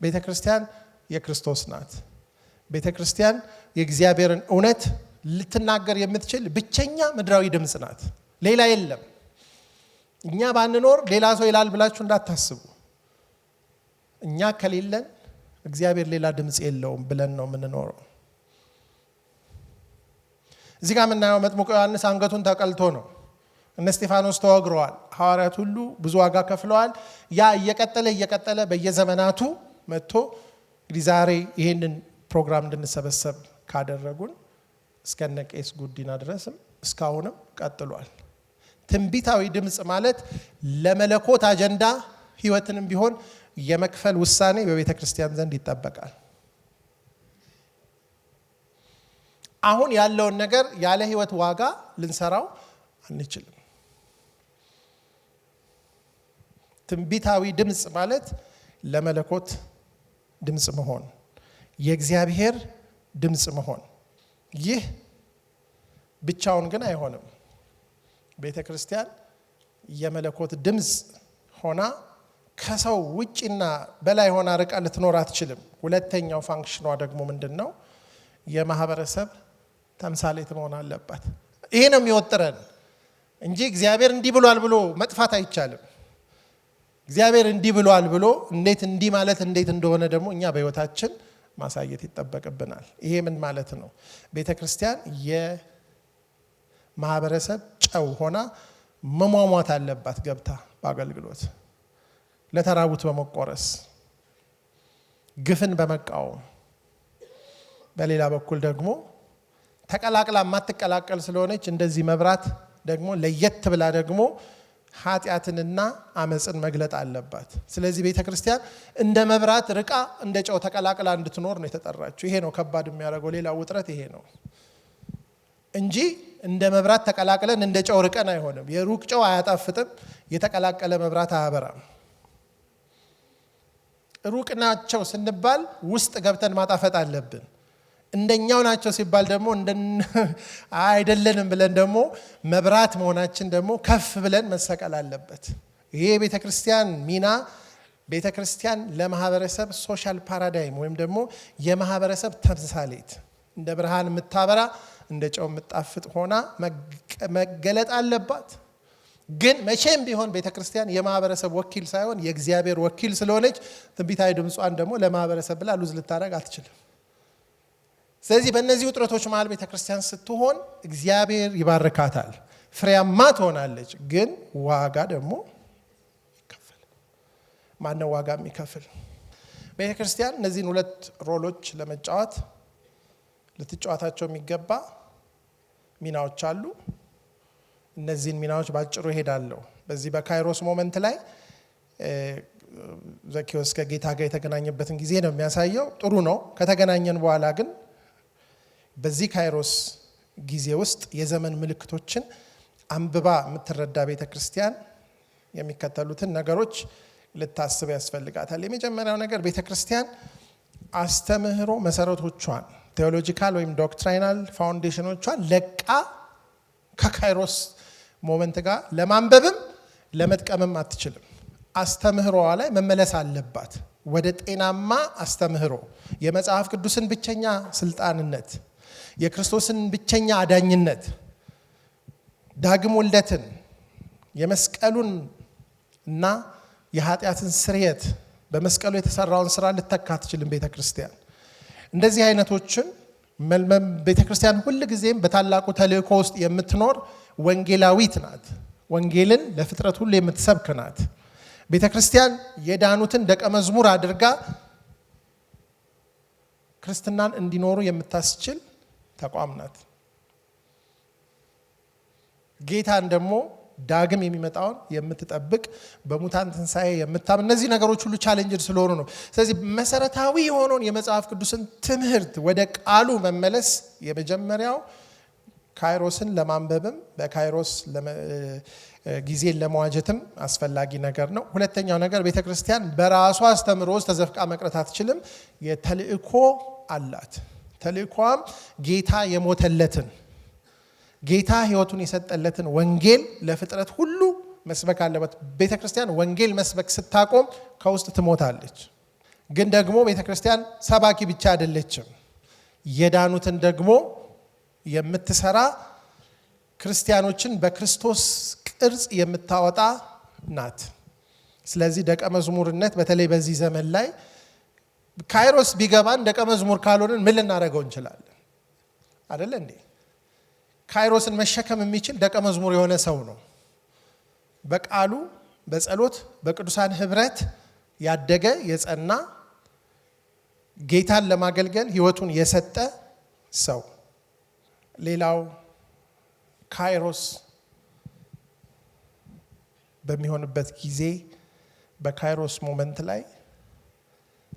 ቤተክርስቲያን የክርስቶስ ናት። ቤተክርስቲያን የእግዚአብሔርን እውነት ልትናገር የምትችል ብቸኛ ምድራዊ ድምጽ ናት። ሌላ የለም። እኛ ባንኖር ሌላ ሰው ይላል ብላችሁ እንዳታስቡ። እኛ ከሌለን እግዚአብሔር ሌላ ድምጽ የለውም ብለን ነው የምንኖረው። እዚህ ጋር የምናየው መጥምቁ ዮሐንስ አንገቱን ተቀልቶ ነው። እነ እስጢፋኖስ ተወግረዋል። ሐዋርያት ሁሉ ብዙ ዋጋ ከፍለዋል። ያ እየቀጠለ በየዘመናቱ መጥቶ እንግዲህ ዛሬ ይሄንን ፕሮግራም እንድንሰበሰብ ካደረጉን እስከነ ቄስ ጉዲና ድረስም እስካሁንም ቀጥሏል። ትንቢታዊ ድምጽ ማለት ለመለኮት አጀንዳ ህይወትንም ቢሆን የመክፈል ውሳኔ በቤተ ክርስቲያን ዘንድ ይጠበቃል። አሁን ያለውን ነገር ያለ ህይወት ዋጋ ልንሰራው አንችልም። ትንቢታዊ ድምጽ ማለት ለመለኮት ድምጽ መሆን፣ የእግዚአብሔር ድምጽ መሆን። ይህ ብቻውን ግን አይሆንም። ቤተክርስቲያን የመለኮት ድምጽ ሆና ከሰው ውጪና በላይ ሆና ርቃ ልትኖር አትችልም። ሁለተኛው ፋንክሽኗ ደግሞ ምንድነው? የማህበረሰብ ተምሳሌት መሆን አለባት። ይሄ ነው የሚወጥረን እንጂ እግዚአብሔር እንዲህ ብሏል ብሎ መጥፋት አይቻልም። እግዚአብሔር እንዲህ ብሏል ብሎ እንዴት ማለት እንደሆነ ደግሞ እኛ በህይወታችን ማሳየት ይጠበቅብናል። ይሄ ምን ማለት ነው? ቤተክርስቲያን የማህበረሰብ ጨው ሆና መሟሟት አለባት። ገብታ በአገልግሎት ለተራቡት በመቆረስ ግፍን በመቃወም በሌላ በኩል ደግሞ ተቀላቅላ ማትቀላቀል ስለሆነች እንደዚህ መብራት ደግሞ ለየት ብላ ደግሞ ኃጢያትንና አመጽን መግለጥ አለባት። ስለዚህ ቤተክርስቲያን እንደ መብራት ርቃ እንደ ጨው ተቀላቅላ እንድትኖር ነው የተጠራችው። ይሄ ነው ከባድ የሚያደርገው። ሌላው ውጥረት ይሄ ነው እንጂ እንደ መብራት ተቀላቅለን እንደ ጨው ርቀን አይሆንም። የሩቅ ጨው አያጣፍጥም፣ የተቀላቀለ መብራት አያበራም። ሩቅ ናቸው ስንባል ውስጥ ገብተን ማጣፈጥ አለብን። እንደኛው ናቸው ሲባል ደግሞ አይደለንም ብለን ደግሞ መብራት መሆናችን ደግሞ ከፍ ብለን መሰቀል አለበት። ይሄ ቤተክርስቲያን ሚና ቤተክርስቲያን ለማህበረሰብ ሶሻል ፓራዳይም ወይም ደግሞ የማህበረሰብ ተምሳሌት እንደ ብርሃን የምታበራ እንደ ጨው የምጣፍጥ ሆና መገለጥ አለባት። ግን መቼም ቢሆን ቤተክርስቲያን የማህበረሰብ ወኪል ሳይሆን የእግዚአብሔር ወኪል ስለሆነች ትንቢታዊ ድምጿን ደግሞ ለማህበረሰብ ብላ ሉዝ ልታረግ አትችልም። ስለዚህ በእነዚህ ውጥረቶች መሃል ቤተክርስቲያን ስትሆን እግዚአብሔር ይባርካታል፣ ፍሬያማ ትሆናለች። ግን ዋጋ ደግሞ ይከፈል። ማነው ዋጋ የሚከፍል? ቤተክርስቲያን እነዚህን ሁለት ሮሎች ለመጫወት ልትጫወታቸው የሚገባ ሚናዎች አሉ። እነዚህን ሚናዎች ባጭሩ እሄዳለሁ። በዚህ በካይሮስ ሞመንት ላይ ዘኬዎስ ከጌታ ጋር የተገናኘበትን ጊዜ ነው የሚያሳየው። ጥሩ ነው። ከተገናኘን በኋላ ግን በዚህ ካይሮስ ጊዜ ውስጥ የዘመን ምልክቶችን አንብባ የምትረዳ ቤተክርስቲያን የሚከተሉትን ነገሮች ልታስብ ያስፈልጋታል። የመጀመሪያው ነገር ቤተክርስቲያን አስተምህሮ መሰረቶቿን ቴዎሎጂካል ወይም ዶክትሪናል ፋውንዴሽኖቿን ለቃ ከካይሮስ ሞመንት ጋር ለማንበብም ለመጥቀምም አትችልም። አስተምህሮዋ ላይ መመለስ አለባት። ወደ ጤናማ አስተምህሮ የመጽሐፍ ቅዱስን ብቸኛ ስልጣንነት፣ የክርስቶስን ብቸኛ አዳኝነት፣ ዳግም ውልደትን፣ የመስቀሉን እና የኃጢአትን ስርየት በመስቀሉ የተሰራውን ስራ ልተካ አትችልም ቤተክርስቲያን። እንደዚህ አይነቶችን ቤተክርስቲያን ሁሉ ጊዜም በታላቁ ተልእኮ ውስጥ የምትኖር ወንጌላዊት ናት። ወንጌልን ለፍጥረት ሁሉ የምትሰብክ ናት። ቤተክርስቲያን የዳኑትን ደቀ መዝሙር አድርጋ ክርስትናን እንዲኖሩ የምታስችል ተቋም ናት። ጌታን ደግሞ ዳግም የሚመጣውን የምትጠብቅ በሙታን ትንሣኤ የምታምን እነዚህ ነገሮች ሁሉ ቻሌንጅድ ስለሆኑ ነው። ስለዚህ መሰረታዊ የሆነውን የመጽሐፍ ቅዱስን ትምህርት ወደ ቃሉ መመለስ የመጀመሪያው ካይሮስን ለማንበብም በካይሮስ ጊዜን ለመዋጀትም አስፈላጊ ነገር ነው። ሁለተኛው ነገር ቤተክርስቲያን በራሷ አስተምሮ ውስጥ ተዘፍቃ መቅረት አትችልም። የተልእኮ አላት። ተልእኮም ጌታ የሞተለትን ጌታ ሕይወቱን የሰጠለትን ወንጌል ለፍጥረት ሁሉ መስበክ አለበት። ቤተክርስቲያን ወንጌል መስበክ ስታቆም ከውስጥ ትሞታለች። ግን ደግሞ ቤተክርስቲያን ሰባኪ ብቻ አይደለችም። የዳኑትን ደግሞ የምትሰራ ክርስቲያኖችን በክርስቶስ ቅርጽ የምታወጣ ናት። ስለዚህ ደቀ መዝሙርነት በተለይ በዚህ ዘመን ላይ ካይሮስ ቢገባን ደቀ መዝሙር ካልሆንን ምን ልናደርገው እንችላለን? አይደል እንዴ? ካይሮስን መሸከም የሚችል ደቀ መዝሙር የሆነ ሰው ነው። በቃሉ በጸሎት በቅዱሳን ህብረት ያደገ የጸና ጌታን ለማገልገል ህይወቱን የሰጠ ሰው። ሌላው ካይሮስ በሚሆንበት ጊዜ በካይሮስ ሞመንት ላይ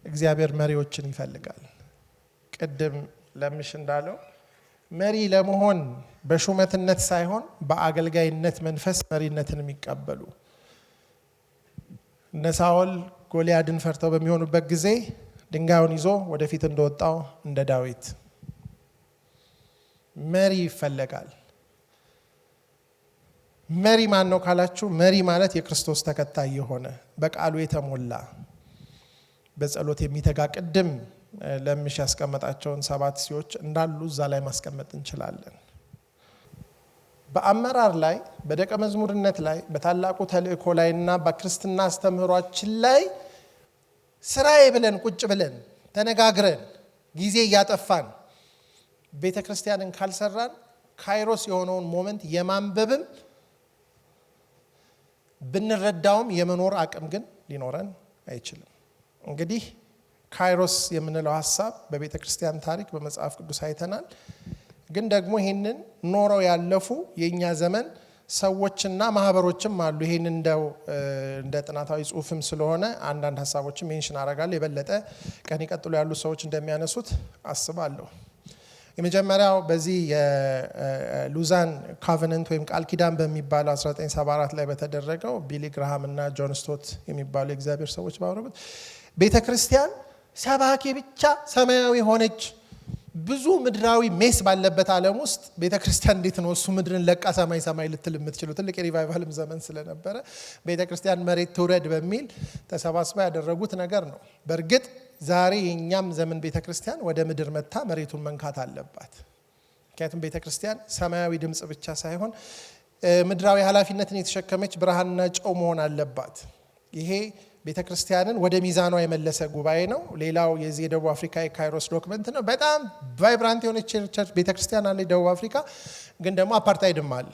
እግዚአብሔር መሪዎችን ይፈልጋል። ቅድም ለምሽ እንዳለው መሪ ለመሆን በሹመትነት ሳይሆን በአገልጋይነት መንፈስ መሪነትን የሚቀበሉ እነ ሳኦል ጎልያድን ፈርተው በሚሆኑበት ጊዜ ድንጋዩን ይዞ ወደፊት እንደወጣው እንደ ዳዊት መሪ ይፈልጋል። መሪ ማን ነው ካላችሁ፣ መሪ ማለት የክርስቶስ ተከታይ የሆነ በቃሉ የተሞላ በጸሎት የሚተጋ ቅድም ለምሽ ያስቀመጣቸውን 7 ሲዎች እንዳሉ እዛ ላይ ማስቀመጥ እንችላለን። በአመራር ላይ በደቀ መዝሙርነት ላይ በታላቁ ተልእኮ ላይና በክርስትና አስተምህሯችን ላይ ስራዬ ብለን ቁጭ ብለን ተነጋግረን ጊዜ እያጠፋን ቤተክርስቲያንን ካልሰራን ካይሮስ የሆነውን ሞመንት የማንበብም ብንረዳውም የመኖር አቅም ግን ሊኖረን አይችልም። እንግዲህ ካይሮስ የምንለው ሐሳብ በቤተ ክርስቲያን ታሪክ በመጽሐፍ ቅዱስ አይተናል። ግን ደግሞ ይሄንን ኖረው ያለፉ የኛ ዘመን ሰዎችና ማህበሮችም አሉ። ይሄን እንደ ጥናታዊ ጽሑፍም ስለሆነ አንዳንድ ሐሳቦችን ሜንሽን አደርጋለሁ። የበለጠ ቀን ይቀጥሉ ያሉ ሰዎች እንደሚያነሱት አስባለሁ። የመጀመሪያው በዚህ የሉዛን ኮቨነንት ወይም ቃል ኪዳን በሚባለው 1974 ላይ በተደረገው ቢሊ ግርሃም እና ጆን ስቶት የሚባሉ የእግዚአብሔር ሰዎች ባወሩበት ቤተክርስቲያን ሰባኪ ብቻ ሰማያዊ ሆነች። ብዙ ምድራዊ ሜስ ባለበት ዓለም ውስጥ ቤተክርስቲያን እንዴት ነው እሱ ምድርን ለቃ ሰማይ ልትል የምትችለው? ትልቅ የሪቫይቫልም ዘመን ስለነበረ ቤተክርስቲያን መሬት ትውረድ በሚል ተሰባስበው ያደረጉት ነገር ነው። በእርግጥ ዛሬ የኛም ዘመን ቤተክርስቲያን ወደ ምድር መታ መሬቱን መንካት አለባት። ምክንያቱም ቤተክርስቲያን ሰማያዊ ድምጽ ብቻ ሳይሆን ምድራዊ ኃላፊነትን የተሸከመች ብርሃንና ጨው መሆን አለባት። ይሄ ቤተክርስቲያንን ወደ ሚዛኗ የመለሰ ጉባኤ ነው። ሌላው የዚህ የደቡብ አፍሪካ የካይሮስ ዶክመንት ነው። በጣም ቫይብራንት የሆነች ቸርች ቤተክርስቲያን አለ ደቡብ አፍሪካ። ግን ደግሞ አፓርታይድም አለ።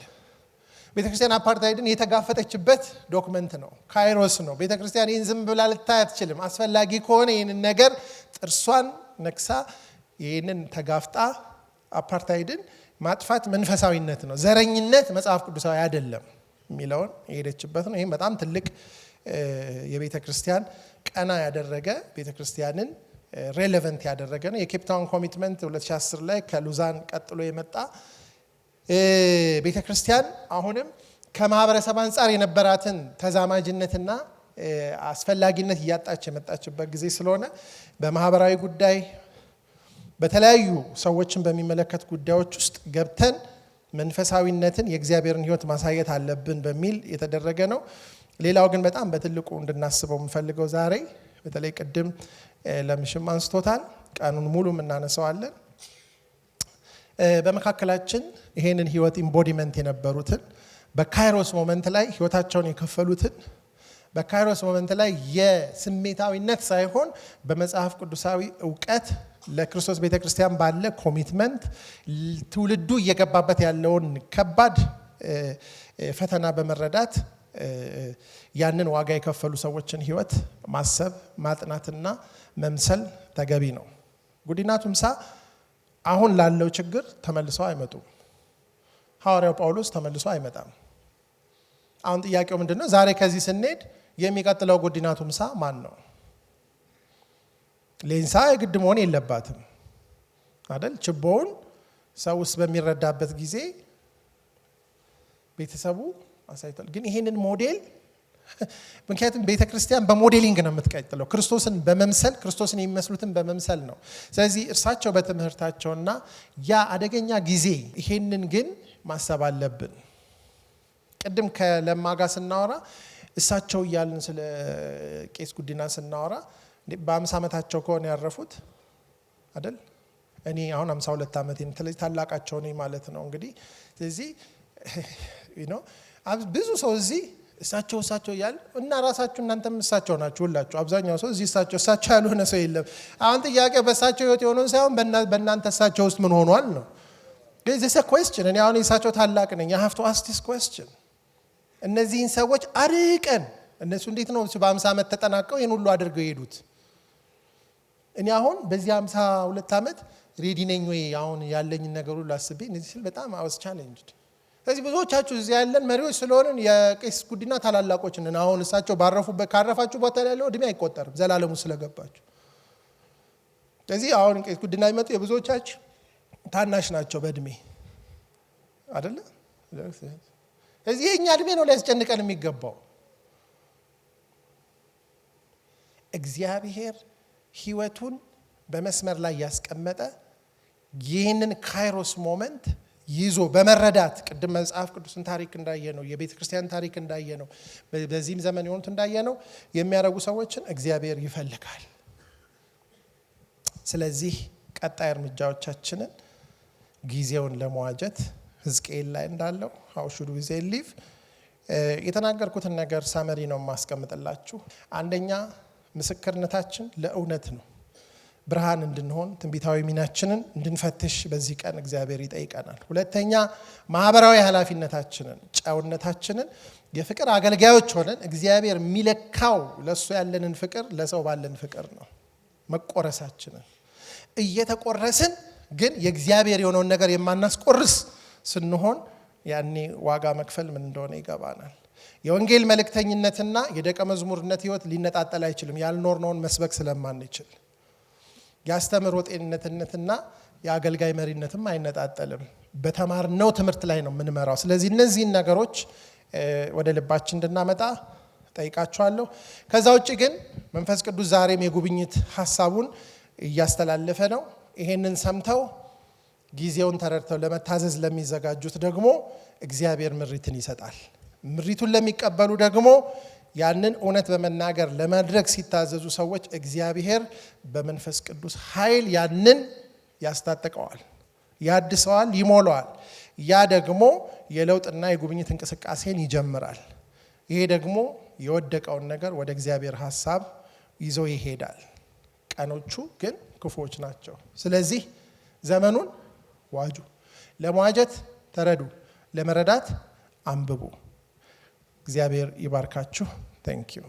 ቤተክርስቲያን አፓርታይድን የተጋፈጠችበት ዶክመንት ነው፣ ካይሮስ ነው። ቤተክርስቲያን ይህን ዝም ብላ ልታይ አትችልም። አስፈላጊ ከሆነ ይህንን ነገር ጥርሷን ነክሳ ይህንን ተጋፍጣ አፓርታይድን ማጥፋት መንፈሳዊነት ነው፣ ዘረኝነት መጽሐፍ ቅዱሳዊ አይደለም የሚለውን የሄደችበት ነው። ይህም በጣም ትልቅ የቤተክርስቲያን ቀና ያደረገ ቤተክርስቲያንን ሬሌቨንት ያደረገ ነው። የኬፕታውን ኮሚትመንት 2010 ላይ ከሉዛን ቀጥሎ የመጣ ቤተክርስቲያን አሁንም ከማህበረሰብ አንጻር የነበራትን ተዛማጅነትና አስፈላጊነት እያጣች የመጣችበት ጊዜ ስለሆነ በማህበራዊ ጉዳይ በተለያዩ ሰዎችን በሚመለከት ጉዳዮች ውስጥ ገብተን መንፈሳዊነትን የእግዚአብሔርን ሕይወት ማሳየት አለብን በሚል የተደረገ ነው። ሌላው ግን በጣም በትልቁ እንድናስበው የምፈልገው ዛሬ በተለይ ቅድም ለምሽም አንስቶታል፣ ቀኑን ሙሉ እናነሳዋለን። በመካከላችን ይሄንን ሕይወት ኢምቦዲመንት የነበሩትን በካይሮስ ሞመንት ላይ ሕይወታቸውን የከፈሉትን በካይሮስ ሞመንት ላይ የስሜታዊነት ሳይሆን በመጽሐፍ ቅዱሳዊ ዕውቀት ለክርስቶስ ቤተክርስቲያን ባለ ኮሚትመንት ትውልዱ እየገባበት ያለውን ከባድ ፈተና በመረዳት ያንን ዋጋ የከፈሉ ሰዎችን ሕይወት ማሰብ ማጥናትና መምሰል ተገቢ ነው። ጉዲና ቱምሳ አሁን ላለው ችግር ተመልሰው አይመጡም። ሐዋርያው ጳውሎስ ተመልሶ አይመጣም። አሁን ጥያቄው ምንድነው? ዛሬ ከዚህ ስንሄድ የሚቀጥለው ጉዲና ቱምሳ ማን ነው? ሌንሳ የግድ መሆን የለባትም አይደል? ችቦውን ሰው ውስጥ በሚረዳበት ጊዜ ቤተሰቡ አሳይቷል። ግን ይሄንን ሞዴል ምክንያቱም ቤተክርስቲያን በሞዴሊንግ ነው የምትቀጥለው፣ ክርስቶስን በመምሰል ክርስቶስን የሚመስሉትን በመምሰል ነው። ስለዚህ እርሳቸው በትምህርታቸውና ያ አደገኛ ጊዜ ይሄንን ግን ማሰብ አለብን። ቅድም ከለማጋ ስናወራ እሳቸው እያልን ስለ ቄስ ጉዲና ስናወራ በ50 ዓመታቸው ከሆነ ያረፉት አይደል? እኔ አሁን 52 ዓመቴ ነው። ስለዚህ ታላቃቸው ነኝ ማለት ነው እንግዲህ። ስለዚህ ብዙ ሰው እዚህ እሳቸው እያል እና ራሳችሁ እናንተም እሳቸው ናችሁ ሁላችሁ። አብዛኛው ሰው እዚህ እሳቸው ያልሆነ ሰው የለም። አሁን ጥያቄው በእሳቸው ህይወት የሆነው ሳይሆን በእናንተ እሳቸው ውስጥ ምን ሆኗል ነው። this is a question። እኔ አሁን የእሳቸው ታላቅ ነኝ። I have to ask this question። እነዚህን ሰዎች አርቀን እነሱ እንዴት ነው በ50 ዓመት ተጠናቀው ይሄን ሁሉ አድርገው የሄዱት? እኔ አሁን በዚህ 52 ዓመት ሬዲ ነኝ ወይ አሁን ያለኝ ነገር ሁሉ አስቤ እነዚህ ሲል በጣም I was challenged። ስለዚህ ብዙዎቻችሁ እዚህ ያለን መሪዎች ስለሆነን የቄስ ጉዲና ታላላቆች ነን። አሁን እሳቸው ባረፉበት ካረፋችሁ ቦታ ያለው እድሜ አይቆጠርም ዘላለሙ ስለገባችሁ። ስለዚህ አሁን ቄስ ጉዲና ይመጡ የብዙዎቻችሁ ታናሽ ናቸው በእድሜ አይደለ? ስለዚህ የኛ እድሜ ነው ሊያስጨንቀን የሚገባው። እግዚአብሔር ህይወቱን በመስመር ላይ ያስቀመጠ ይህንን ካይሮስ ሞመንት ይዞ በመረዳት ቅድም መጽሐፍ ቅዱስን ታሪክ እንዳየነው የቤተ ክርስቲያን ታሪክ እንዳየነው በዚህም ዘመን የሆኑት እንዳየነው የሚያደርጉ ሰዎችን እግዚአብሔር ይፈልጋል። ስለዚህ ቀጣይ እርምጃዎቻችንን ጊዜውን ለመዋጀት ሕዝቅኤል ላይ እንዳለው how should we say live የተናገርኩትን ነገር ሳመሪ ነው ማስቀምጥላችሁ። አንደኛ ምስክርነታችን ለእውነት ነው። ብርሃን እንድንሆን ትንቢታዊ ሚናችንን እንድንፈትሽ በዚህ ቀን እግዚአብሔር ይጠይቀናል። ሁለተኛ ማህበራዊ ኃላፊነታችንን ጨውነታችንን የፍቅር አገልጋዮች ሆነን እግዚአብሔር የሚለካው ለሱ ያለንን ፍቅር ለሰው ባለን ፍቅር ነው። መቆረሳችንን እየተቆረስን ግን የእግዚአብሔር የሆነውን ነገር የማናስቆርስ ስንሆን ያኔ ዋጋ መክፈል ምን እንደሆነ ይገባናል። የወንጌል መልእክተኝነትና የደቀ መዝሙርነት ህይወት ሊነጣጠል አይችልም ያልኖርነውን መስበክ ስለማንችል። ያስተምሮ ጤንነትና የአገልጋይ መሪነትም አይነጣጠልም። በተማርነው ትምህርት ላይ ነው የምንመራው። ስለዚህ እነዚህን ነገሮች ወደ ልባችን እንድናመጣ ጠይቃችኋለሁ። ከዛ ውጪ ግን መንፈስ ቅዱስ ዛሬም የጉብኝት ሐሳቡን እያስተላለፈ ነው። ይሄንን ሰምተው ጊዜውን ተረድተው ለመታዘዝ ለሚዘጋጁት ደግሞ እግዚአብሔር ምሪትን ይሰጣል። ምሪቱን ለሚቀበሉ ደግሞ ያንን እውነት በመናገር ለማድረግ ሲታዘዙ ሰዎች እግዚአብሔር በመንፈስ ቅዱስ ኃይል ያንን ያስታጥቀዋል፣ ያድሰዋል፣ ይሞላዋል። ያ ደግሞ የለውጥና የጉብኝት እንቅስቃሴን ይጀምራል። ይሄ ደግሞ የወደቀውን ነገር ወደ እግዚአብሔር ሐሳብ ይዞ ይሄዳል። ቀኖቹ ግን ክፉዎች ናቸው። ስለዚህ ዘመኑን ዋጁ። ለመዋጀት ተረዱ፣ ለመረዳት አንብቡ። እግዚአብሔር ይባርካችሁ። Thank you.